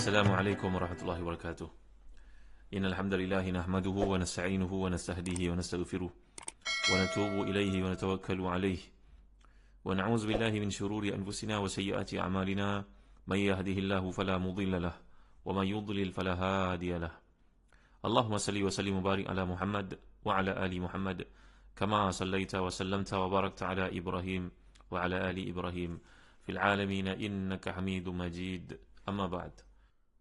السلام عليكم ورحمة الله وبركاته. إن الحمد لله نحمده ونستعينه ونستهديه ونستغفره ونتوب إليه ونتوكل عليه ونعوذ بالله من شرور أنفسنا وسيئات أعمالنا من يهده الله فلا مضل له ومن يضلل فلا هادي له. اللهم صل وسلم وبارك على محمد وعلى آل محمد كما صليت وسلمت وباركت على إبراهيم وعلى آل إبراهيم في العالمين إنك حميد مجيد. أما بعد.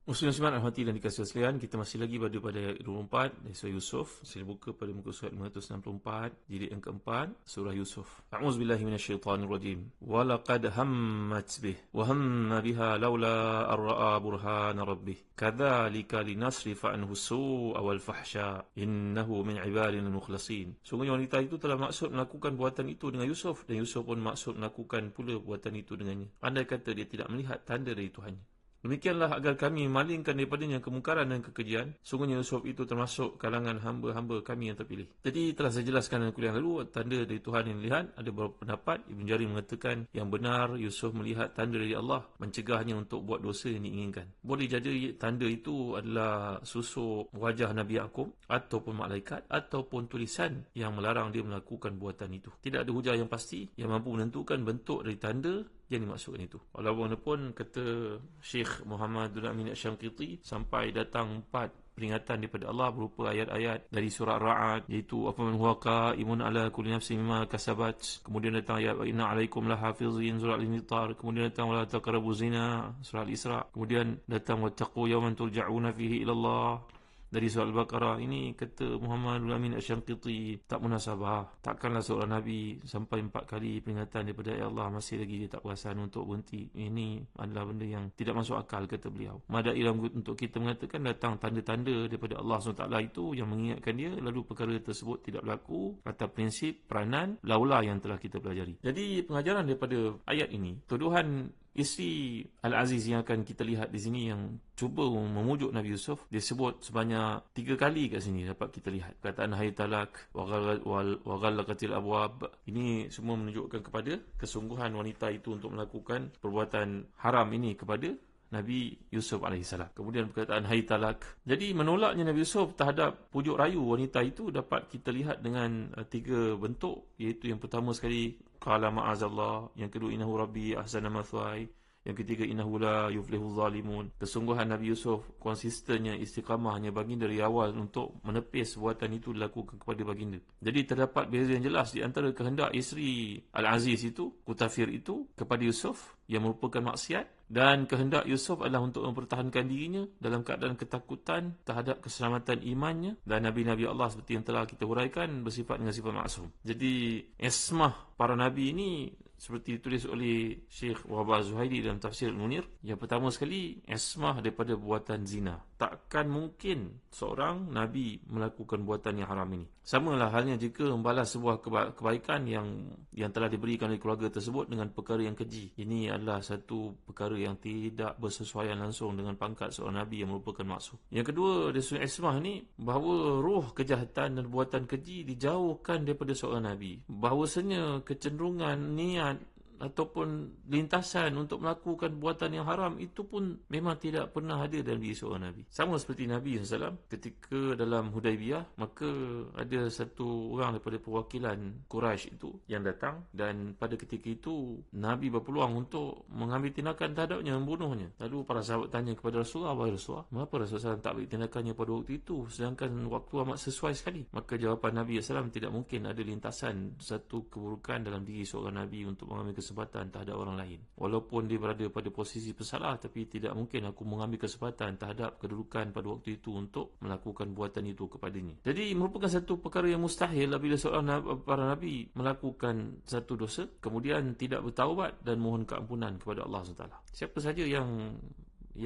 Muslim-Muslimat rahmati dan dikasihi sekalian, kita masih lagi pada ayat 24 dari surah Yusuf. Sila buka pada muka surat 564, jilid yang keempat, surah Yusuf. A'udzubillahi minasyaitanirrajim. Wa laqad hammat bih wa hamma biha laula ar-ra'a burhana rabbih. Kadzalika linasrifa anhu as-su'a wal fahsya. Innahu min ibadina al-mukhlasin. Sungguhnya wanita itu telah maksud melakukan perbuatan itu dengan Yusuf, dan Yusuf pun maksud melakukan pula perbuatan itu dengannya. Andai kata dia tidak melihat tanda dari Tuhannya. Demikianlah agar kami malingkan daripadanya kemungkaran dan kekejian. Sungguhnya Yusuf itu termasuk kalangan hamba-hamba kami yang terpilih. Jadi telah saya jelaskan dalam kuliah lalu, tanda dari Tuhan yang dilihat. Ada beberapa pendapat. Ibn Jarir mengatakan yang benar Yusuf melihat tanda dari Allah, mencegahnya untuk buat dosa yang diinginkan. Boleh jadi tanda itu adalah susuk wajah Nabi Yaqub, ataupun malaikat, ataupun tulisan yang melarang dia melakukan buatan itu. Tidak ada hujah yang pasti yang mampu menentukan bentuk dari tanda yang dimaksudkan itu. Walaupun kata Syekh Muhammad bin Amin Asy-Syanqiti, sampai datang 4 peringatan daripada Allah berupa ayat-ayat dari surah Ra'ad, iaitu afaman huwa qa'imun ala kulli nafsin mimma kasabat. Kemudian datang ayat inna 'alaikum lahafizin surah Al-Infitar. Kemudian datang wala taqrabu zina surah Al-Isra. Kemudian datang wattaqu yawman turja'una fihi ila Allah dari surah Al-Baqarah. Ini kata Muhammad bin Amin Asy-Syanqiti, tak munasabah. Takkanlah seorang Nabi sampai 4 kali peringatan daripada Allah masih lagi dia tak perasan untuk berhenti. Ini adalah benda yang tidak masuk akal, kata beliau. Mada ilmu untuk kita mengatakan datang tanda-tanda daripada Allah SWT itu yang mengingatkan dia, lalu perkara tersebut tidak berlaku atas prinsip peranan laula yang telah kita pelajari. Jadi pengajaran daripada ayat ini, tuduhan isteri Al-Aziz yang akan kita lihat di sini yang cuba memujuk Nabi Yusuf, dia sebut sebanyak 3 kali kat sini dapat kita lihat. Perkataan hai talak wa ghallaqatil abwab. Ini semua menunjukkan kepada kesungguhan wanita itu untuk melakukan perbuatan haram ini kepada Nabi Yusuf AS. Kemudian perkataan hai talak. Jadi menolaknya Nabi Yusuf terhadap pujuk rayu wanita itu dapat kita lihat dengan 3 bentuk, iaitu yang pertama sekali qala ma'azallah, yang kedua innahu rabbi ahsana mathwaya, yang ketiga innahu la yuflihu zalimun. Kesungguhan Nabi Yusuf konsistennya, istiqamahnya baginda dari awal untuk menepis buatan itu dilakukan kepada baginda. Jadi terdapat beza yang jelas di antara kehendak isteri Al-Aziz itu, Kutafir itu, kepada Yusuf yang merupakan maksiat, dan kehendak Yusuf adalah untuk mempertahankan dirinya dalam keadaan ketakutan terhadap keselamatan imannya, dan Nabi-Nabi Allah seperti yang telah kita huraikan bersifat dengan sifat maksum. Jadi ismah para Nabi ini seperti ditulis oleh Syekh Wahbah Zuhairi dalam tafsir Al-Munir. Yang pertama sekali, ismah daripada buatan zina. Takkan mungkin seorang Nabi melakukan buatan yang haram ini. Samalah halnya jika membalas sebuah kebaikan yang telah diberikan oleh keluarga tersebut dengan perkara yang keji. Ini adalah satu perkara yang tidak bersesuaian langsung dengan pangkat seorang Nabi yang merupakan maksum. Yang kedua, dari sudut ismah ni, bahawa roh kejahatan dan buatan keji dijauhkan daripada seorang Nabi. Bahawasanya kecenderungan, niat ataupun lintasan untuk melakukan buatan yang haram itu pun memang tidak pernah ada dalam diri seorang Nabi. Sama seperti Nabi SAW ketika dalam Hudaibiyah, maka ada satu orang daripada perwakilan Quraisy itu yang datang, dan pada ketika itu Nabi berpeluang untuk mengambil tindakan terhadapnya, membunuhnya. Lalu para sahabat tanya kepada Rasulullah, wahai Rasulullah, mengapa Rasulullah SAW tak ambil tindakannya pada waktu itu sedangkan waktu amat sesuai sekali? Maka jawapan Nabi SAW, tidak mungkin ada lintasan satu keburukan dalam diri seorang Nabi untuk mengambil kesempatan terhadap orang lain. Walaupun dia berada pada posisi pesalah, tapi tidak mungkin aku mengambil kesempatan terhadap kedudukan pada waktu itu untuk melakukan buatan itu kepadanya. Jadi merupakan satu perkara yang mustahil apabila seorang para Nabi melakukan satu dosa, kemudian tidak bertaubat dan mohon keampunan kepada Allah SWT. Siapa saja yang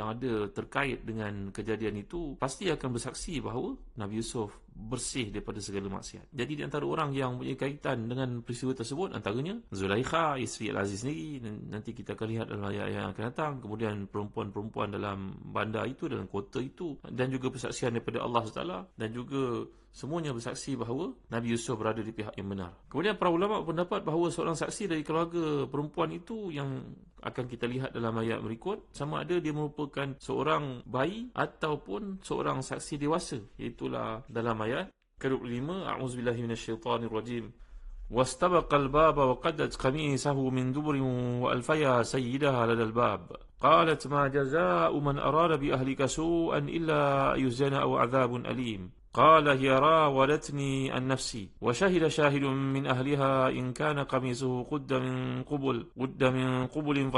ada terkait dengan kejadian itu pasti akan bersaksi bahawa Nabi Yusuf bersih daripada segala maksiat. Jadi di antara orang yang punya kaitan dengan peristiwa tersebut, antaranya Zulaikha, isteri Al-Aziz sendiri, nanti kita akan lihat dalam ayat yang akan datang. Kemudian perempuan-perempuan dalam bandar itu, dalam kota itu, dan juga persaksian daripada Allah SWT, dan juga semuanya bersaksi bahawa Nabi Yusuf berada di pihak yang benar. Kemudian para ulama berpendapat bahawa seorang saksi dari keluarga perempuan itu yang akan kita lihat dalam ayat berikut, sama ada dia merupakan seorang bayi ataupun seorang saksi dewasa. Iaitulah dalam ayat ke-25, A'udzubillahi minasyaitanirrajim. واستبق الباب وقدت قميصه من دبر وألفيا سيدها لدى الباب قالت ما جزاء من أراد بأهلك سوءا إلا يسجن أو عذاب أليم قال هي راودتني عن نفسي وشهد شاهد من أهلها إن كان قميصه قد من قبل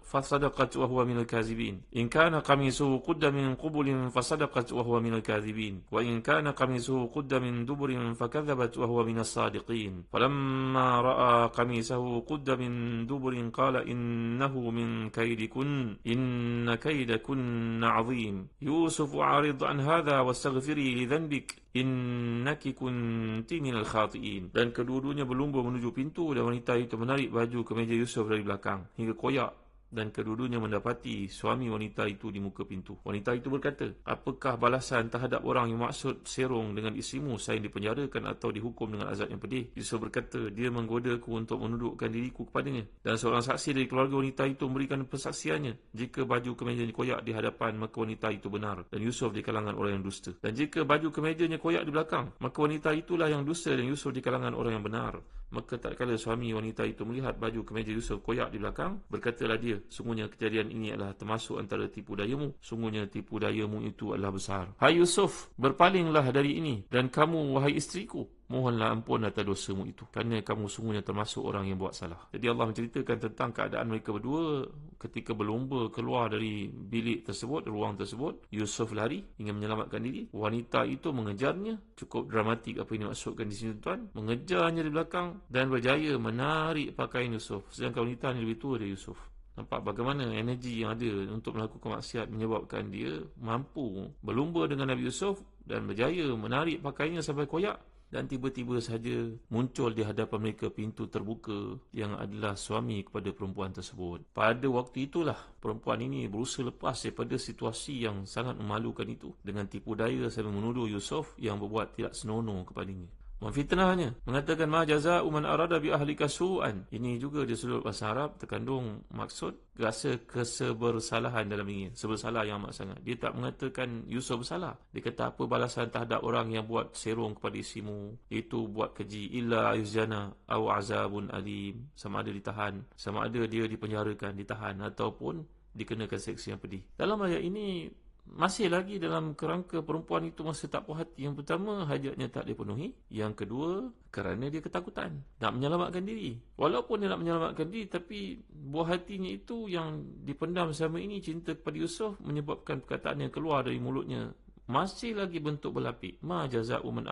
فصدقت وهو من الكاذبين إن كان قميصه قد من قبل فصدقت وهو من الكاذبين وإن كان قميصه قد من دبر فكذبت وهو من الصادقين فلما رأى قميصه قد من دبر قال إنه من كيدكن إن كيدكن عظيم يوسف أعرض عن هذا واستغفري لذنبك innaki kunti minal khati'in. Dan kedua-duanya berlumba menuju pintu dan wanita itu menarik baju kemeja Yusuf dari belakang hingga koyak, dan kedua-duanya mendapati suami wanita itu di muka pintu. Wanita itu berkata, apakah balasan terhadap orang yang maksud serong dengan isterimu selain dipenjarakan atau dihukum dengan azab yang pedih? Yusuf berkata, dia menggodaku untuk menundukkan diriku kepadanya. Dan seorang saksi dari keluarga wanita itu memberikan persaksiannya. Jika baju kemejanya koyak di hadapan, maka wanita itu benar, dan Yusuf di kalangan orang yang dusta. Dan jika baju kemejanya koyak di belakang, maka wanita itulah yang dusta dan Yusuf di kalangan orang yang benar. Maka tak kala suami wanita itu melihat baju kemeja Yusuf koyak di belakang, berkatalah dia, sungguhnya kejadian ini adalah termasuk antara tipu dayamu. Sungguhnya tipu dayamu itu adalah besar. Hai Yusuf, berpalinglah dari ini, dan kamu, wahai isteriku, mohonlah ampun atas dosamu itu, kerana kamu sungguhnya termasuk orang yang buat salah. Jadi Allah menceritakan tentang keadaan mereka berdua ketika berlumba keluar dari bilik tersebut, ruang tersebut. Yusuf lari ingin menyelamatkan diri. Wanita itu mengejarnya. Cukup dramatik apa yang dimaksudkan di sini tuan. Mengejarnya di belakang dan berjaya menarik pakaian Yusuf. Sedangkan wanita ini lebih tua dari Yusuf. Nampak bagaimana energi yang ada untuk melakukan maksiat menyebabkan dia mampu berlumba dengan Nabi Yusuf dan berjaya menarik pakaiannya sampai koyak. Dan tiba-tiba saja muncul di hadapan mereka pintu terbuka yang adalah suami kepada perempuan tersebut. Pada waktu itulah perempuan ini berusaha lepas daripada situasi yang sangat memalukan itu dengan tipu daya sambil menuduh Yusuf yang berbuat tidak senonoh kepadanya. Memfitnahnya, mengatakan ma jaza'u man arada bi ahlika su'an. Ini juga di sudut bahasa Arab terkandung maksud rasa kesebersalahan dalam ini. Sebersalah yang amat sangat. Dia tak mengatakan Yusuf bersalah. Dia kata apa balasan terhadap orang yang buat serong kepada isimu, itu buat keji, illa yuzjana aw azabun alim. Sama ada ditahan, sama ada dia dipenjarakan, ditahan, ataupun dikenakan seksa yang pedih. Dalam ayat ini masih lagi dalam kerangka perempuan itu masih tak puas hati. Yang pertama, hajatnya tak dipenuhi. Yang kedua, kerana dia ketakutan nak menyelamatkan diri. Walaupun dia nak menyelamatkan diri, tapi buah hatinya itu yang dipendam selama ini, cinta kepada Yusuf, menyebabkan perkataan yang keluar dari mulutnya masih lagi bentuk berlapik. Ma jaza'u man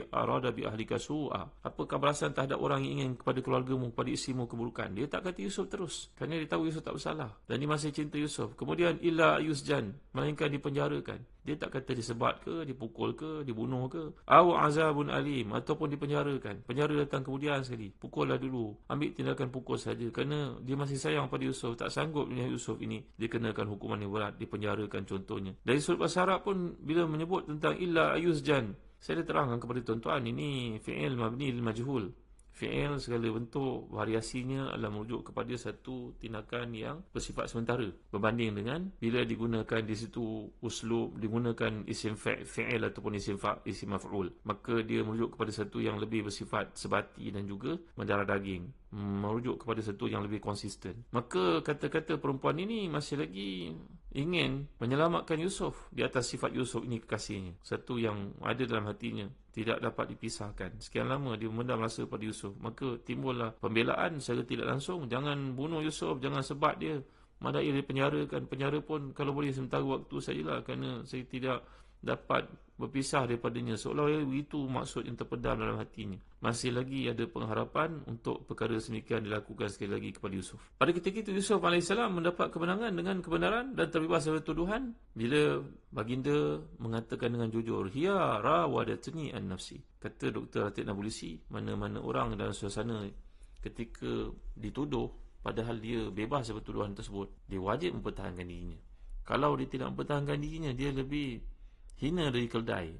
arada bi ahlika su'a. Apakah balasan terhadap orang yang ingin kepada keluargamu, kepada isterimu keburukan? Dia tak kata Yusuf terus, kerana dia tahu Yusuf tak bersalah dan dia masih cinta Yusuf. Kemudian illa yusjan, melainkan dipenjarakan. Dia tak kata disebat ke, dipukul ke, dibunuh ke. Aw azabun alim, ataupun dipenjarakan. Penjara datang kemudian sekali, pukullah dulu, ambil tindakan pukul saja, kerana dia masih sayang pada Yusuf. Tak sanggup melihat Yusuf ini dikenakan hukuman yang berat, dipenjarakan contohnya. Dari sudut bahasa Arab pun bila menyebut tentang illa yusjan, saya dah terangkan kepada tuan-tuan, ini fi'il mabni lil majhul. Fi'il segala bentuk variasinya adalah merujuk kepada satu tindakan yang bersifat sementara, berbanding dengan bila digunakan di situ uslub, digunakan isim fi'il ataupun isim maf'ul, maka dia merujuk kepada satu yang lebih bersifat sebati dan juga mendarah daging, merujuk kepada satu yang lebih konsisten. Maka kata-kata perempuan ini masih lagi ingin menyelamatkan Yusuf di atas sifat Yusuf ini kekasihnya, satu yang ada dalam hatinya, tidak dapat dipisahkan. Sekian lama dia memendam rasa pada Yusuf. Maka timbullah pembelaan secara tidak langsung. Jangan bunuh Yusuf, jangan sebat dia. Madai dia penjarakan. Penjara pun kalau boleh sementara waktu sajalah, kerana saya tidak dapat berpisah daripadanya, seolah-olah itu maksud yang terpendam dalam hatinya. Masih lagi ada pengharapan untuk perkara semikian dilakukan sekali lagi kepada Yusuf. Pada ketika itu Yusuf AS mendapat kemenangan dengan kebenaran dan terbebas dari tuduhan bila baginda mengatakan dengan jujur, "Hiya rawadatni an nafsi." Kata Dr. Atik Nabulsi, mana-mana orang dalam suasana ketika dituduh padahal dia bebas dari tuduhan tersebut, dia wajib mempertahankan dirinya. Kalau dia tidak mempertahankan dirinya, dia lebih hina dari keldai,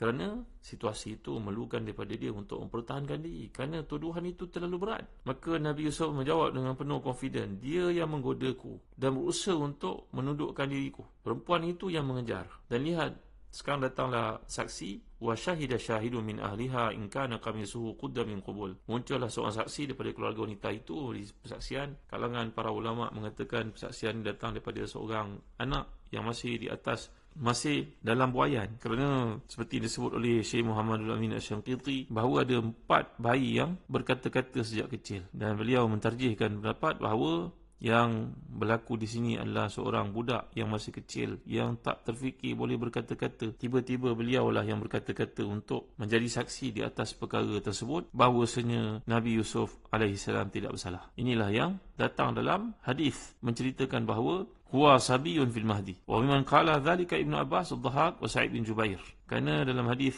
kerana situasi itu memerlukan daripada dia untuk mempertahankan diri, kerana tuduhan itu terlalu berat. Maka Nabi Yusuf menjawab dengan penuh confident, "Dia yang menggodaku dan berusaha untuk menundukkan diriku. Perempuan itu yang mengejar. Dan lihat, sekarang datanglah saksi, wa syahida syahidun min ahliha in kana qamisuhu qudda min qubul." Muncullah seorang saksi daripada keluarga wanita itu di persaksian. Kalangan para ulama mengatakan persaksian datang daripada seorang anak yang masih di atas, masih dalam buayan, kerana seperti disebut oleh Syekh Muhammadul Amin Asy-Syanqiti bahawa ada 4 bayi yang berkata-kata sejak kecil, dan beliau mentarjihkan pendapat bahawa yang berlaku di sini adalah seorang budak yang masih kecil yang tak terfikir boleh berkata-kata. Tiba-tiba beliaulah yang berkata-kata untuk menjadi saksi di atas perkara tersebut bahawasanya Nabi Yusuf AS tidak bersalah. Inilah yang datang dalam hadis menceritakan bahawa huwa sabiyun fil mahdi. Wa mimman qala dhalika Ibnu Abbas, Ad-Dhahhak wa Sa'id bin Jubair. Kerana dalam hadis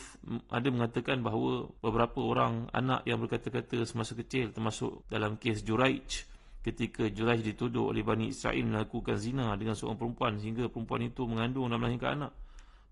ada mengatakan bahawa beberapa orang anak yang berkata-kata semasa kecil, termasuk dalam kes Juraij, ketika Juraij dituduh oleh Bani Israel melakukan zina dengan seorang perempuan sehingga perempuan itu mengandung dan melahirkan anak.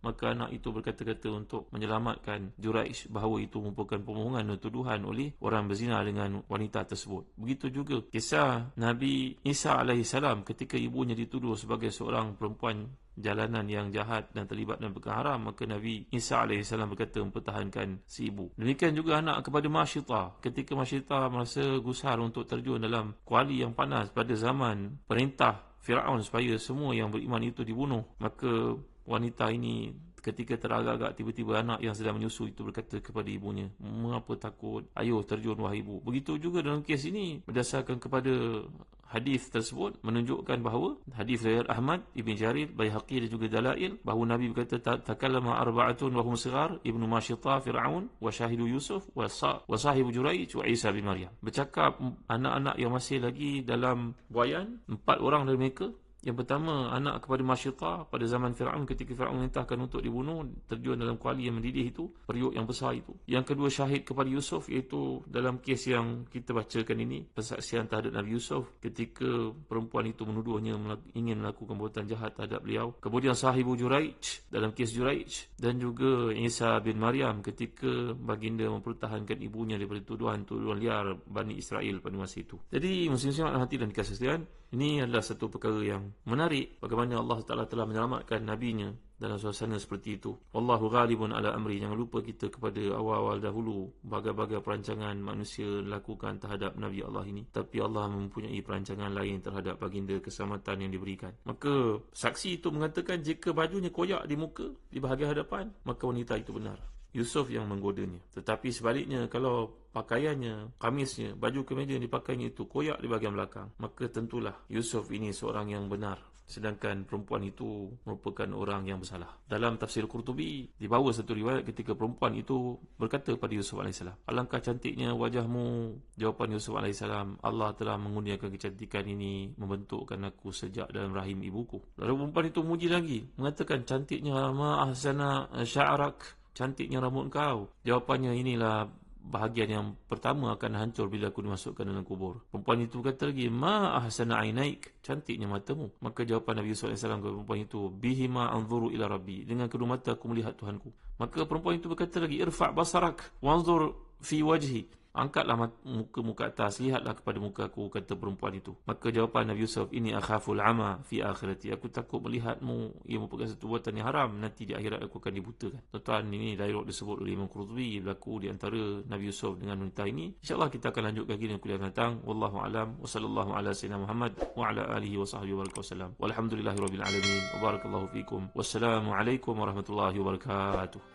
Maka anak itu berkata-kata untuk menyelamatkan Juraij bahawa itu merupakan pemohongan dan tuduhan oleh orang berzina dengan wanita tersebut. Begitu juga kisah Nabi Isa AS ketika ibunya dituduh sebagai seorang perempuan jalanan yang jahat dan terlibat dalam perkara haram, maka Nabi Isa AS berkata mempertahankan si ibu. Demikian juga anak kepada Masyitah, ketika Masyitah merasa gusar untuk terjun dalam kuali yang panas pada zaman perintah Firaun supaya semua yang beriman itu dibunuh, maka wanita ini ketika teragak-agak, tiba-tiba anak yang sedang menyusu itu berkata kepada ibunya, "Mengapa takut? Ayo terjun wahai ibu." Begitu juga dalam kes ini, berdasarkan kepada hadis tersebut menunjukkan bahawa hadis riwayat Ahmad, Ibn Jarir, Baihaqi dan juga Dalail, bahawa Nabi berkata, "Takallama arba'atun wa hum sighar, Ibnu Masyitah Fir'aun wa syahidu Yusuf wa sahibu Juraij wa Isa bin Maryam." Bercakap anak-anak yang masih lagi dalam buayan, 4 orang dari mereka. Yang pertama, anak kepada Masyitah pada zaman Fir'aun ketika Fir'aun memerintahkan untuk dibunuh, terjun dalam kuali yang mendidih itu, periuk yang besar itu. Yang kedua, syahid kepada Yusuf, iaitu dalam kes yang kita bacakan ini, persaksian terhadap Nabi Yusuf ketika perempuan itu menuduhnya ingin melakukan perbuatan jahat terhadap beliau. Kemudian sahibu Juraij dalam kes Juraij, dan juga Isa bin Maryam ketika baginda mempertahankan ibunya daripada tuduhan-tuduhan liar Bani Israel pada masa itu. Jadi muslim-muslimat hati dan dikasih sekalian, ini adalah satu perkara yang menarik, bagaimana Allah Ta'ala telah menyelamatkan Nabi-Nya dalam suasana seperti itu. Wallahu ghalibun ala amri. Jangan lupa kita kepada awal-awal dahulu bagai-bagai perancangan manusia lakukan terhadap Nabi Allah ini, tapi Allah mempunyai perancangan lain terhadap baginda keselamatan yang diberikan. Maka saksi itu mengatakan jika bajunya koyak di muka, di bahagian hadapan, maka wanita itu benar, Yusuf yang menggodanya. Tetapi sebaliknya, kalau pakaiannya, kamisnya, baju kemeja yang dipakainya itu koyak di bahagian belakang, maka tentulah Yusuf ini seorang yang benar, sedangkan perempuan itu merupakan orang yang bersalah. Dalam tafsir Qurtubi dibawa satu riwayat ketika perempuan itu berkata kepada Yusuf AS, "Alangkah cantiknya wajahmu." Jawapan Yusuf AS, "Allah telah mengurniakan kecantikan ini membentukkan aku sejak dalam rahim ibuku." Lalu perempuan itu memuji lagi, mengatakan, "Cantiknya ma ahsana sya'rak." Cantiknya rambut kau. Jawapannya, "Inilah bahagian yang pertama akan hancur bila aku dimasukkan dalam kubur." Perempuan itu berkata lagi, "Ma ahsana ainaik." Cantiknya matamu. Maka jawapan Nabi Yusuf AS kepada perempuan itu, "Bihima anzuru ila rabbi." Dengan kedua mata aku melihat Tuhanku. Maka perempuan itu berkata lagi, "Irfa' basarak wanzur fi wajhi." Angkatlah muka atas, lihatlah kepada mukaku, kata perempuan itu. Maka jawapan Nabi Yusuf, "Ini akhaful ama fi akhirati." Aku takut melihatmu, ia merupakan satu buatan yang haram, nanti di akhirat aku akan dibutakan. Tuan-tuan, ini dialog disebut oleh Imam Qurtubi berlaku di antara Nabi Yusuf dengan wanita ini. InsyaAllah kita akan lanjutkan lagi dengan kuliah datang. Wallahu a'lam, wa sallallahu ala sayyidina Muhammad wa ala alihi wa sahbihi wa sallam. Walhamdulillahi rabbil alamin, wa barakallahu fikum. Wassalamualaikum warahmatullahi wabarakatuh.